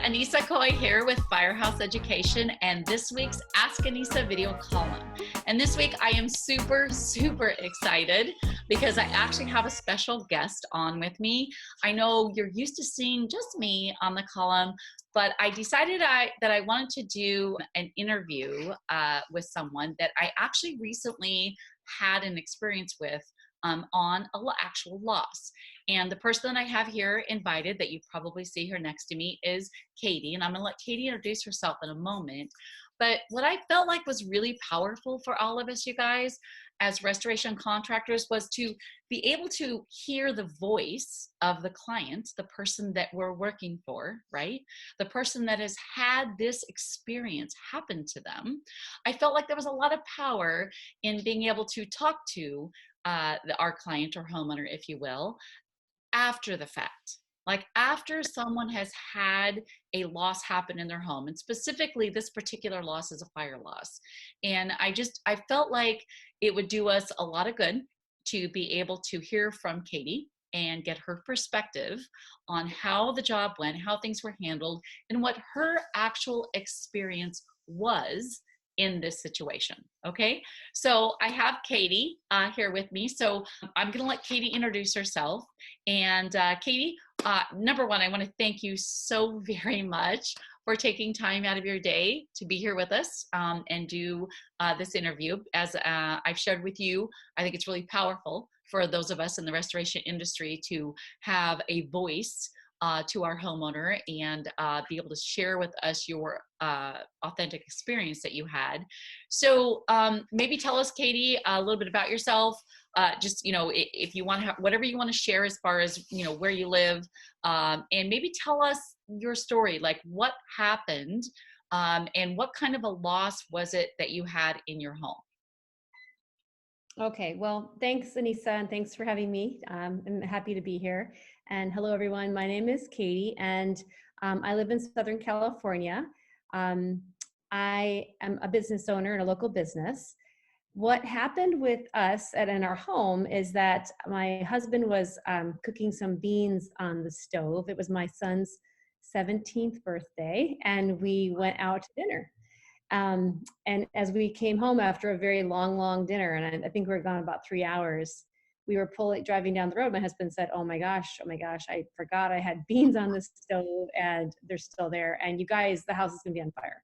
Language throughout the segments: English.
Annissa Coy here with Firehouse Education and this week's Ask Annissa video column. And this week I am super excited because I actually have a special guest on with me. I know you're used to seeing just me on the column, but I decided that I wanted to do an interview with someone that I actually recently had an experience with on an actual loss. And the person that I have here invited, that you probably see her next to me, is Katie. And I'm going to let Katie introduce herself in a moment. But what I felt like was really powerful for all of us, you guys, as restoration contractors, was to be able to hear the voice of the client, the person that we're working for, right? The person that has had this experience happen to them. I felt like there was a lot of power in being able to talk to our client or homeowner, if you will, after the fact. Like after someone has had a loss happen in their home, and specifically this particular loss is a fire loss. And I felt like it would do us a lot of good to be able to hear from Katie and get her perspective on how the job went, how things were handled, and what her actual experience was in this situation. Okay, so I have Katie here with me. So I'm going to let Katie introduce herself. And Katie, number one, I want to thank you so very much for taking time out of your day to be here with us and do this interview. As I've shared with you, I think it's really powerful for those of us in the restoration industry to have a voice to our homeowner and be able to share with us your authentic experience that you had. So maybe tell us, Katie, a little bit about yourself. Just, if you want to have whatever you want to share as far as, where you live, and maybe tell us your story, like what happened and what kind of a loss was it that you had in your home? Okay, well, thanks, Annissa, and thanks for having me. I'm happy to be here. And hello, everyone. My name is Katie, and I live in Southern California. I am a business owner in a local business. What happened with us in our home is that my husband was cooking some beans on the stove. It was my son's 17th birthday, and we went out to dinner. And as we came home after a very long dinner, and I think we were gone about 3 hours, we were driving down the road. My husband said, oh my gosh, I forgot I had beans on the stove and they're still there. And you guys, the house is gonna be on fire.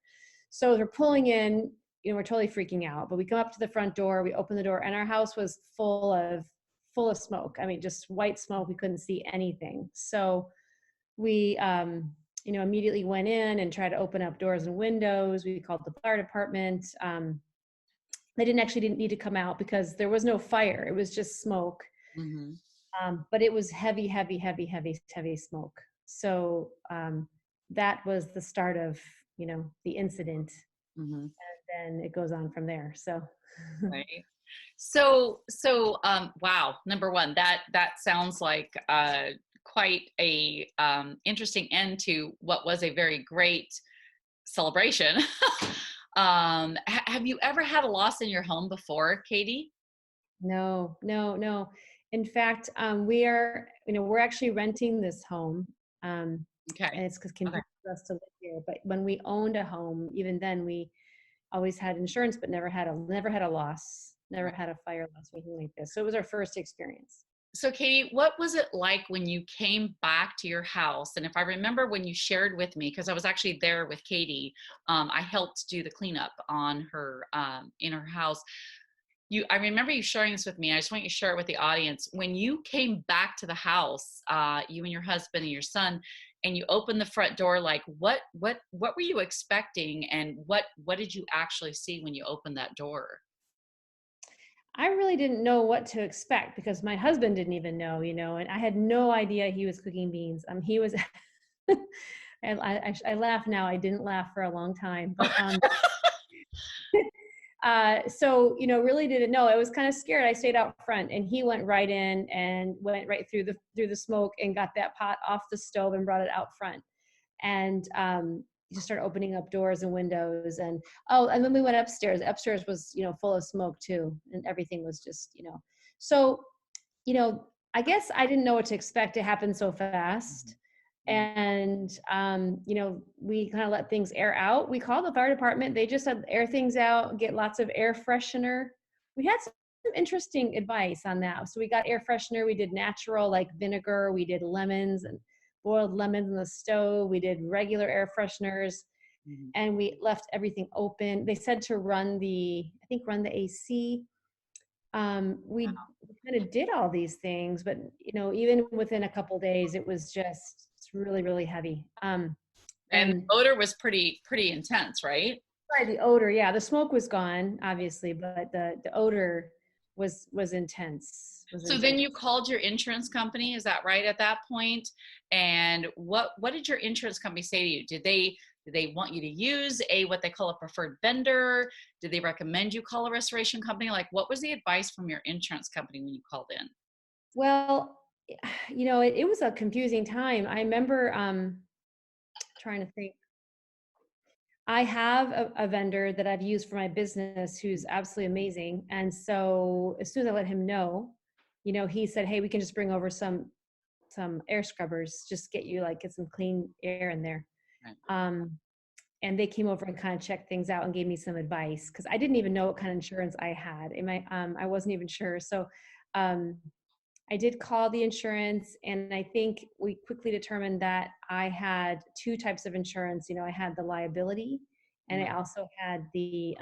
So as we're pulling in, we're totally freaking out, but we come up to the front door, we open the door, and our house was full of smoke. I mean, just white smoke. We couldn't see anything. So we, immediately went in and tried to open up doors and windows. We called the fire department. They didn't need to come out because there was no fire. It was just smoke. Mm-hmm. But it was heavy smoke. So that was the start of, the incident. Mm-hmm. And then it goes on from there. So. Right. So, wow. Number one, that sounds like quite a interesting end to what was a very great celebration. Have you ever had a loss in your home before, Katie? No. In fact, we're actually renting this home. Okay. And it's convenient for us to live here. But when we owned a home, even then we always had insurance, but never had a loss, never had a fire loss or anything like this. So it was our first experience. So Katie, what was it like when you came back to your house? And if I remember when you shared with me, because I was actually there with Katie, I helped do the cleanup on her, in her house. I remember you sharing this with me. I just want you to share it with the audience. When you came back to the house, you and your husband and your son, and you opened the front door, like what were you expecting? And what did you actually see when you opened that door? I really didn't know what to expect because my husband didn't even know, and I had no idea he was cooking beans. He was, and I laugh now. I didn't laugh for a long time, but so, really didn't know. I was kind of scared. I stayed out front and he went right in and went right through the smoke and got that pot off the stove and brought it out front. And, just started opening up doors and windows and then we went upstairs. Upstairs was, full of smoke too. And everything was just, so, I guess I didn't know what to expect. It happened so fast. And, we kind of let things air out. We called the fire department. They just said air things out, get lots of air freshener. We had some interesting advice on that. So we got air freshener. We did natural like vinegar. We did lemons and boiled lemons in the stove. We did regular air fresheners, Mhm. and we left everything open. They said to run run the AC. We kind of did all these things, but even within a couple days, it was just really, really heavy. And And the odor was pretty intense, right? the odor, yeah, the smoke was gone, obviously, but the odor was intense. Was So then intense. you called your insurance company, is that right at that point? And what did your insurance company say to you? Did they want you to use what they call a preferred vendor? Did they recommend you call a restoration company? Like, what was the advice from your insurance company when you called in? Well, it was a confusing time. I remember trying to think. I have a vendor that I've used for my business who's absolutely amazing. And so as soon as I let him know, he said, "Hey, we can just bring over some air scrubbers, just get some clean air in there." Right. And they came over and kind of checked things out and gave me some advice because I didn't even know what kind of insurance I had. I wasn't even sure. So um, I did call the insurance, and I think we quickly determined that I had two types of insurance. I had the liability, and I Right. also had the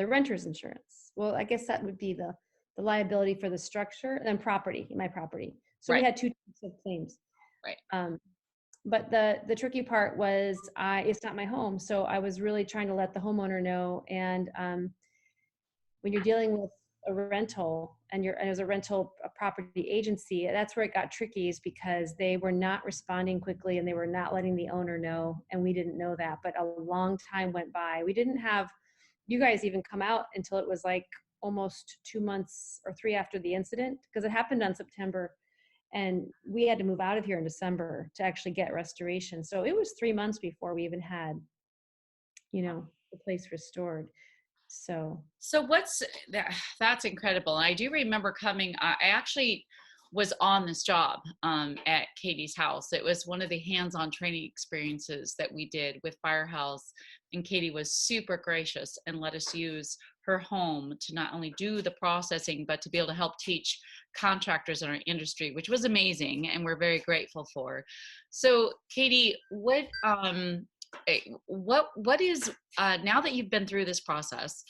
renter's insurance. Well, I guess that would be the liability for the structure and then my property. So we Right. had two types of claims. Right. Um, but the tricky part was it's not my home, so I was really trying to let the homeowner know. And when you're dealing with a rental and as a rental a property agency, that's where it got tricky, is because they were not responding quickly and they were not letting the owner know, and we didn't know that. But a long time went by. We didn't have you guys even come out until it was like almost 2 months or three after the incident, because it happened on September and we had to move out of here in December to actually get restoration. So it was 3 months before we even had the place restored. So So what's that's incredible. And I do remember coming, I actually was on this job at Katie's house. It was one of the hands-on training experiences that we did with Firehouse. And Katie was super gracious and let us use her home to not only do the processing, but to be able to help teach contractors in our industry, which was amazing. And we're very grateful for. So Katie, what is now that you've been through this process,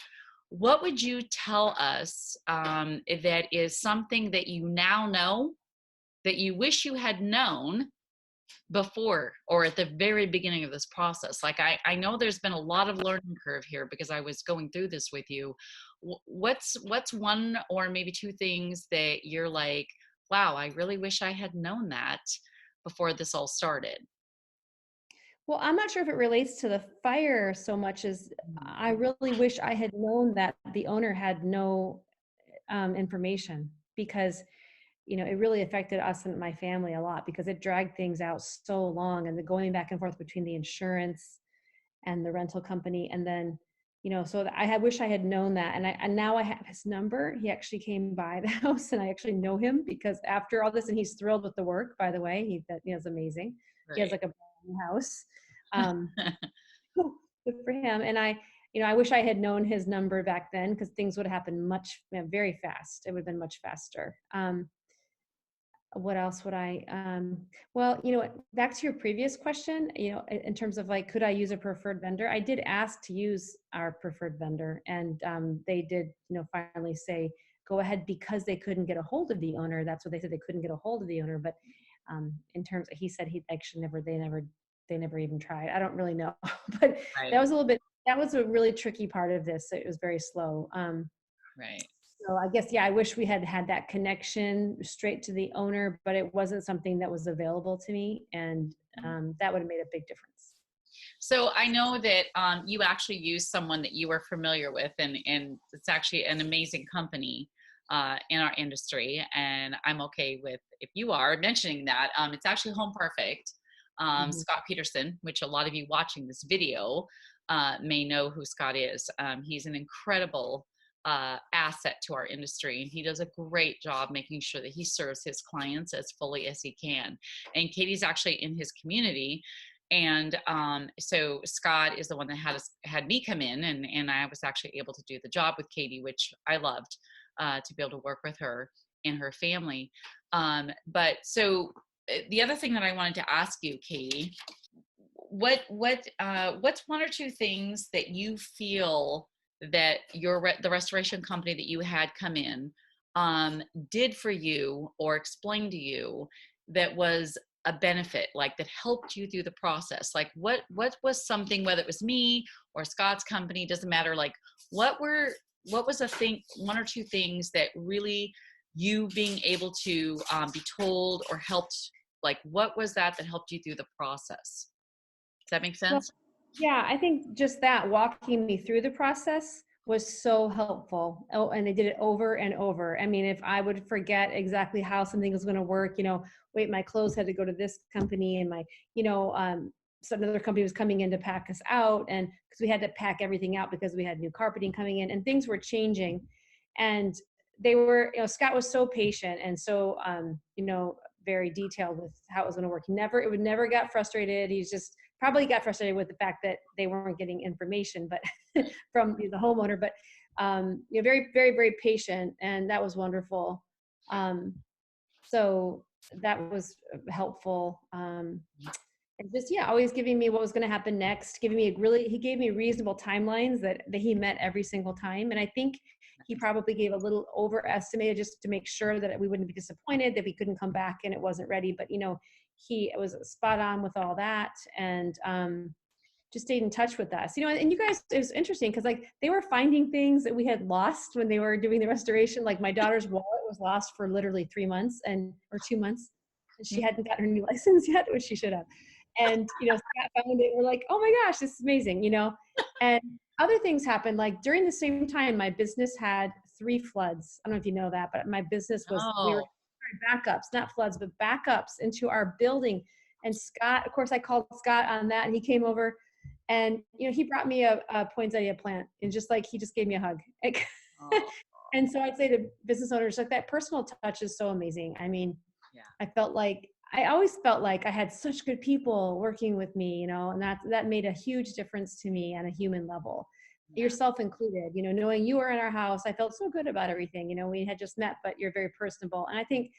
what would you tell us that is something that you now know that you wish you had known before or at the very beginning of this process? Like I know there's been a lot of learning curve here because I was going through this with you. What's one or maybe two things that you're like, wow, I really wish I had known that before this all started? well, I'm not sure if it relates to the fire so much as I really wish I had known that the owner had no information, because it really affected us and my family a lot, because it dragged things out so long, and the going back and forth between the insurance and the rental company. And then, so I wish I had known that. And now I have his number. He actually came by the house and I actually know him because after all this, and he's thrilled with the work, by the way, it's amazing. He has Right. like a brand new house. Um, Good for him. And I wish I had known his number back then, because things would have happened very fast. It would have been much faster. What else would well, back to your previous question, in terms of like, could I use a preferred vendor? I did ask to use our preferred vendor, and they did, finally say, go ahead, because they couldn't get a hold of the owner. That's what they said. They couldn't get a hold of the owner. But he said he actually they never even tried. I don't really know. But Right. that was a really tricky part of this. It was very slow. Right. So I guess, yeah, I wish we had had that connection straight to the owner, but it wasn't something that was available to me. And that would have made a big difference. So I know that you actually use someone that you are familiar with, and it's actually an amazing company in our industry. And I'm okay with, if you are mentioning that, it's actually Home Perfect. Mhm. Scott Peterson, which a lot of you watching this video may know who Scott is. He's an incredible asset to our industry, and he does a great job making sure that he serves his clients as fully as he can. And Katie's actually in his community, and so Scott is the one that had me come in, and I was actually able to do the job with Katie, which I loved, to be able to work with her and her family. But so the other thing that I wanted to ask you, Katie, what's one or two things that you feel that the restoration company that you had come in did for you or explained to you that was a benefit, like that helped you through the process? Like what was something, whether it was me or Scott's company, doesn't matter, like what was a thing, one or two things that really you being able to be told or helped, like what was that helped you through the process? Does that make Well, sense? yeah, I think just that walking me through the process was so helpful. Oh, and they did it over and over. I mean, if I would forget exactly how something was going to work, wait, my clothes had to go to this company, and some other company was coming in to pack us out, and because we had to pack everything out because we had new carpeting coming in and things were changing. And they were, Scott was so patient and so, very detailed with how it was going to work. It would never got frustrated. He's just probably got frustrated with the fact that they weren't getting information, but from the homeowner, but very, very, very patient. And that was wonderful. So that was helpful. And just, yeah, always giving me what was going to happen next, he gave me reasonable timelines that he met every single time. And I think he probably gave a little overestimated just to make sure that we wouldn't be disappointed that we couldn't come back and it wasn't ready. But, he was spot on with all that, and just stayed in touch with us, and you guys, it was interesting because like they were finding things that we had lost when they were doing the restoration. Like my daughter's wallet was lost for literally 3 months or 2 months, and she hadn't gotten her new license yet, which she should have. And, Scott found it. We're like, oh my gosh, this is amazing, and other things happened. Like during the same time, my business had 3 floods. I don't know if you know that, but my business we were Oh, backups, not floods, but backups into our building. And Scott, of course, I called Scott on that, and he came over, and he brought me a poinsettia plant, and he just gave me a hug. oh, And so I'd say to business owners, like that personal touch is so amazing. I mean, yeah, I always felt like I had such good people working with me, and that made a huge difference to me on a human level, yeah. yourself included. Knowing you were in our house, I felt so good about everything. We had just met, but you're very personable, and I think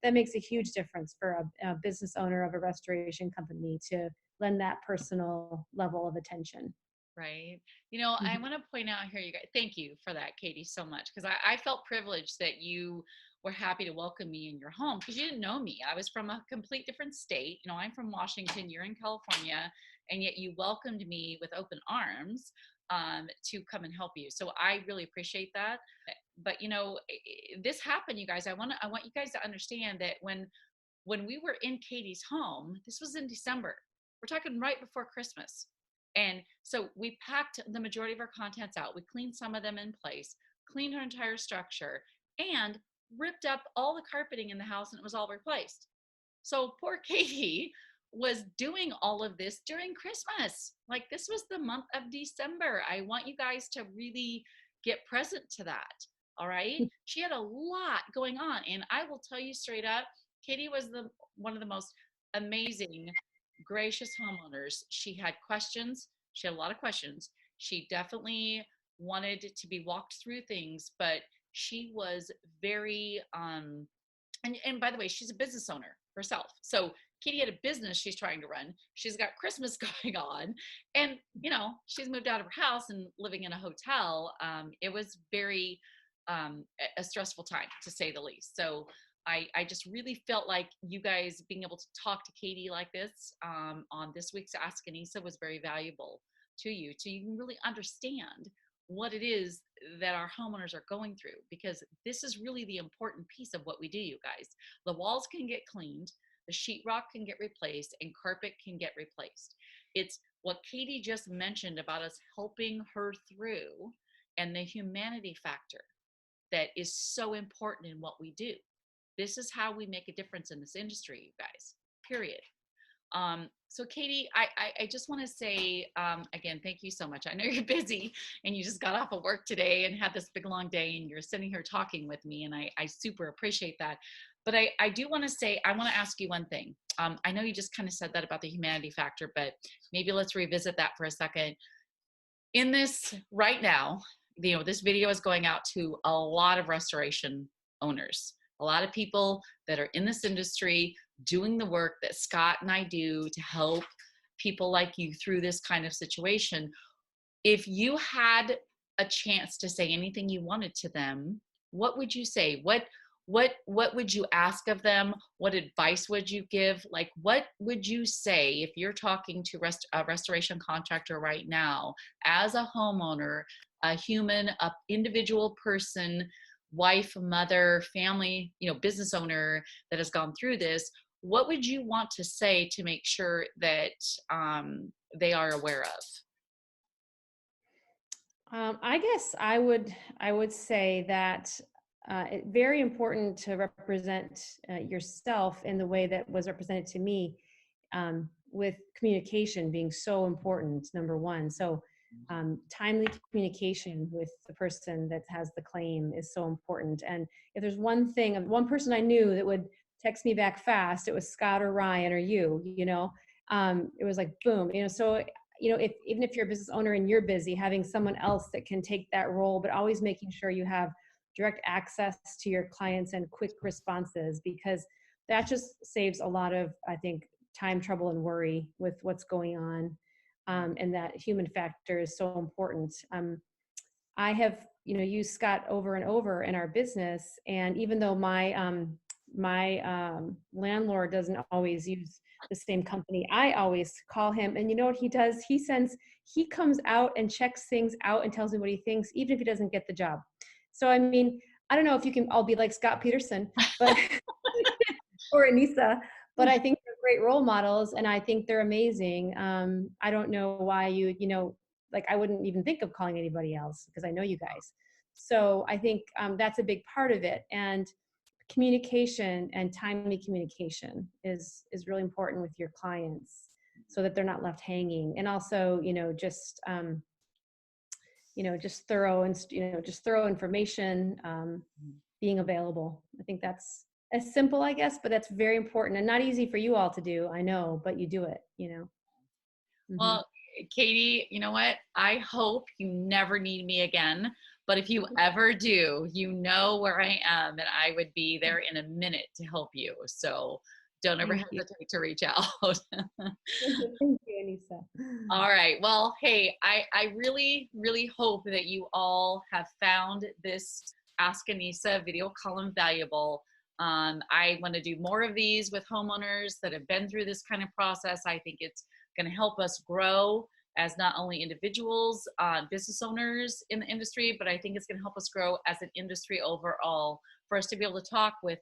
that makes a huge difference for a business owner of a restoration company to lend that personal level of attention. Right. I Mhm. want to point out here, you guys, thank you for that, Katie, so much. Because I felt privileged that you were happy to welcome me in your home because you didn't know me. I was from a complete different state. I'm from Washington, you're in California, and yet you welcomed me with open arms to come and help you. So I really appreciate that. But this happened, you guys. I want you guys to understand that when we were in Katie's home, this was in December. We're talking right before Christmas. And so we packed the majority of our contents out. We cleaned some of them in place, cleaned our entire structure, and ripped up all the carpeting in the house, and it was all replaced. So poor Katie was doing all of this during Christmas. Like this was the month of December. I want you guys to really get present to that. All right. She had a lot going on. And I will tell you straight up, Katie was one of the most amazing, gracious homeowners. She had questions. She had a lot of questions. She definitely wanted to be walked through things, but she was very and by the way, she's a business owner herself. So Katie had a business she's trying to run. She's got Christmas going on, and she's moved out of her house and living in a hotel. It was very a stressful time, to say the least. So I just really felt like you guys being able to talk to Katie like this on this week's Ask Annissa was very valuable to you, so you can really understand what it is that our homeowners are going through, because this is really the important piece of what we do, you guys. The walls can get cleaned, the sheetrock can get replaced, and carpet can get replaced. It's what Katie just mentioned about us helping her through, and the humanity factor that is so important in what we do. This is how we make a difference in this industry, you guys, period. So Katie, I just want to say, again, thank you so much. I know you're busy and you just got off of work today and had this big long day and you're sitting here talking with me, and I super appreciate that. But I do want to say, I want to ask you one thing. I know you just kind of said that about the humanity factor, but maybe let's revisit that for a second. In this right now, this video is going out to a lot of restoration owners, a lot of people that are in this industry doing the work that Scott and I do to help people like you through this kind of situation. If you had a chance to say anything you wanted to them, what would you say? What would you ask of them? What advice would you give? Like, what would you say if you're talking to a restoration contractor right now, as a homeowner, a human, a individual person, wife, mother, family, business owner that has gone through this? What would you want to say to make sure that they are aware of? I guess I would say that it's very important to represent yourself in the way that was represented to me, with communication being so important, number one. So timely communication with the person that has the claim is so important. And if there's one person I knew that would text me back fast, it was Scott or Ryan or you. It was like boom. So even if you're a business owner and you're busy, having someone else that can take that role, but always making sure you have direct access to your clients and quick responses, because that just saves a lot of, I think, time, trouble, and worry with what's going on. And that human factor is so important. I have, used Scott over and over in our business. And even though my landlord doesn't always use the same company, I always call him. And you know what he does? He comes out and checks things out and tells me what he thinks, even if he doesn't get the job. So, I mean, I don't know if you can all be like Scott Peterson, but or Annissa, but I think they're great role models and I think they're amazing. I don't know why like I wouldn't even think of calling anybody else because I know you guys. So I think that's a big part of it. And communication and timely communication is really important with your clients so that they're not left hanging. And also, just thorough information, being available. I think that's as simple, I guess, but that's very important and not easy for you all to do. I know, but you do it, Mm-hmm. Well, Katie, you know what? I hope you never need me again. But if you ever do, you know where I am, and I would be there in a minute to help you. So don't ever hesitate to reach out. Thank you, Annissa. All right. Well, hey, I really, really hope that you all have found this Ask Annissa video column valuable. I want to do more of these with homeowners that have been through this kind of process. I think it's going to help us grow as not only individuals, business owners in the industry, but I think it's going to help us grow as an industry overall, for us to be able to talk with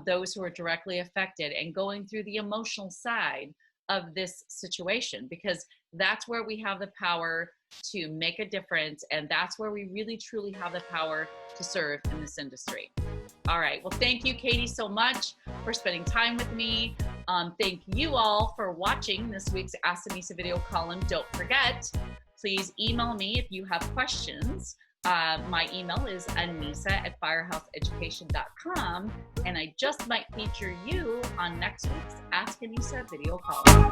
those who are directly affected and going through the emotional side of this situation, because that's where we have the power to make a difference, and that's where we really truly have the power to serve in this industry. All right. Well, thank you, Katie, so much for spending time with me. Thank you all for watching this week's Ask Annissa video column. Don't forget, please email me if you have questions. My email is annissa@firehouseeducation.com, and I just might feature you on next week's Ask Annissa video column.